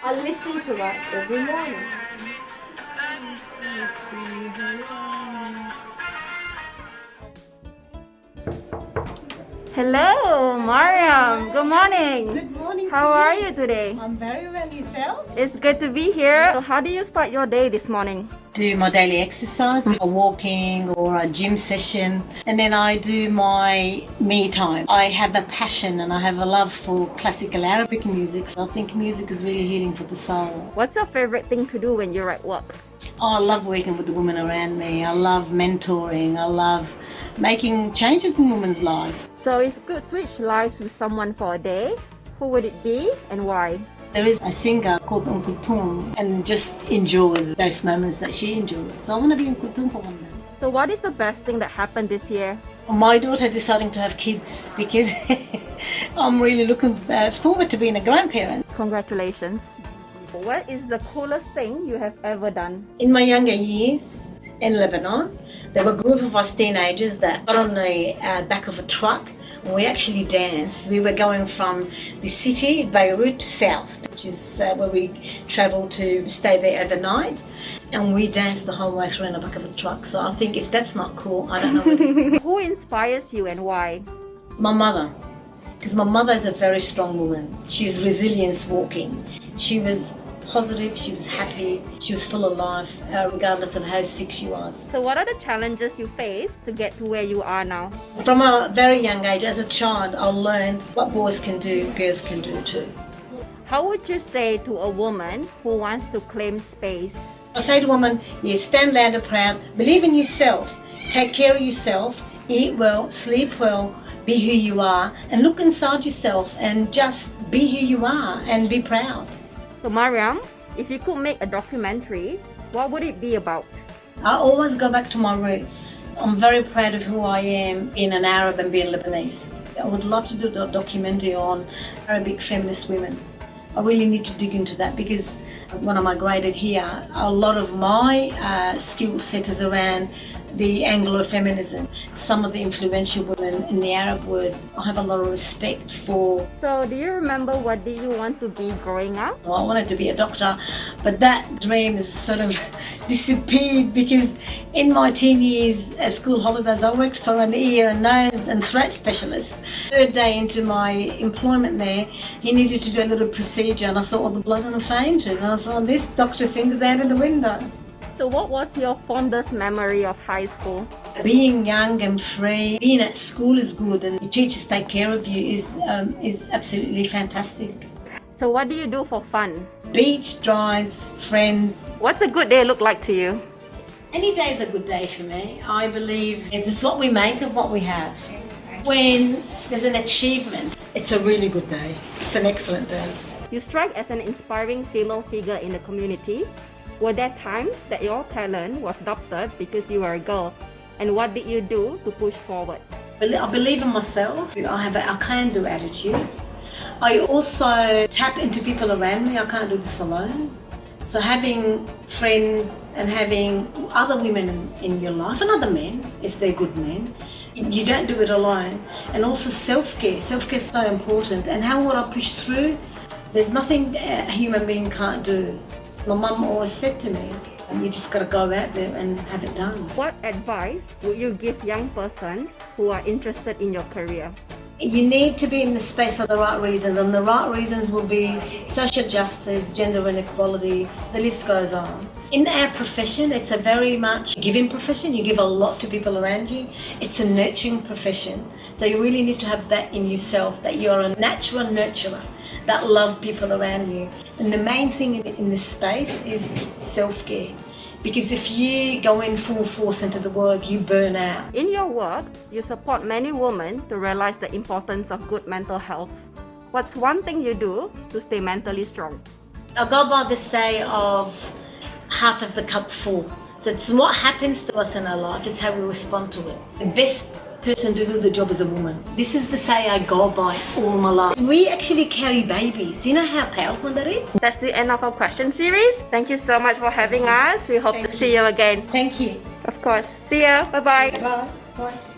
I listen to that every morning. Hello, Mariam. Good morning. Good morning. How are you today? I'm very well. Yourself? It's good to be here. So how do you start your day this morning? Do my daily exercise, a walking or a gym session, and then I do my me time. I have a passion and I have a love for classical Arabic music, so I think music is really healing for the soul. What's your favorite thing to do when you're at work? Oh, I love working with the women around me. I love mentoring. I love making changes in women's lives. So if you could switch lives with someone for a day, who would it be and why? There is a singer called Kulthum, and just enjoy those moments that she enjoys. So I want to be Kulthum for one day. So what is the best thing that happened this year? My daughter deciding to have kids because I'm really looking forward to being a grandparent. Congratulations. What is the coolest thing you have ever done? In my younger years in Lebanon, there were a group of us teenagers that got on the back of a truck. We actually danced. We were going from the city, Beirut, south, which is where we travelled to stay there overnight. And we danced the whole way through in the back of a truck. So I think if that's not cool, I don't know what is. Who inspires you and why? My mother. Because my mother is a very strong woman. She's resilience walking. She was positive, she was happy, she was full of life, regardless of how sick she was. So what are the challenges you faced to get to where you are now? From a very young age, as a child, I learned what boys can do, girls can do too. How would you say to a woman who wants to claim space? I say to women, you stand loud and proud, believe in yourself, take care of yourself, eat well, sleep well, be who you are, and look inside yourself and just be who you are and be proud. So Mariam, if you could make a documentary, what would it be about? I always go back to my roots. I'm very proud of who I am, being an Arab and being Lebanese. I would love to do a documentary on Arabic feminist women. I really need to dig into that because when I migrated here, a lot of my skill set is around the Anglo feminism. Some of the influential women in the Arab world, I have a lot of respect for. So do you remember what did you want to be growing up? Well, I wanted to be a doctor, but that dream has sort of disappeared because in my teen years at school holidays, I worked for an ear and nose and throat specialist. Third day into my employment there, he needed to do a little procedure and I saw all the blood and I fainted. And I thought, this doctor thing is out of the window. So what was your fondest memory of high school? Being young and free, being at school is good and your teachers take care of you is absolutely fantastic. So what do you do for fun? Beach, drives, friends. What's a good day look like to you? Any day is a good day for me. I believe it's what we make of what we have. When there's an achievement, it's a really good day. It's an excellent day. You strike as an inspiring female figure in the community. Were there times that your talent was doubted because you were a girl? And what did you do to push forward? I believe in myself. I have a can-do attitude. I also tap into people around me. I can't do this alone. So having friends and having other women in your life and other men, if they're good men, you don't do it alone. And also self-care. Self-care is so important. And how would I push through? There's nothing a human being can't do. My mum always said to me, you just got to go out there and have it done. What advice would you give young persons who are interested in your career? You need to be in the space for the right reasons, and the right reasons will be social justice, gender inequality, the list goes on. In our profession, it's a very much giving profession. You give a lot to people around you. It's a nurturing profession. So you really need to have that in yourself, that you're a natural nurturer that love people around you. And the main thing in this space is self-care. Because if you go in full force into the work, you burn out. In your work, you support many women to realize the importance of good mental health. What's one thing you do to stay mentally strong? I go by the say of half of the cup full. So it's what happens to us in our life, it's how we respond to it. The best person to do the job is a woman. This is the say I go by all my life. We actually carry babies. You know how powerful that is? That's the end of our question series. Thank you so much for having us. We hope to see you again. Thank you. Of course. See ya. Bye-bye. Bye. Bye.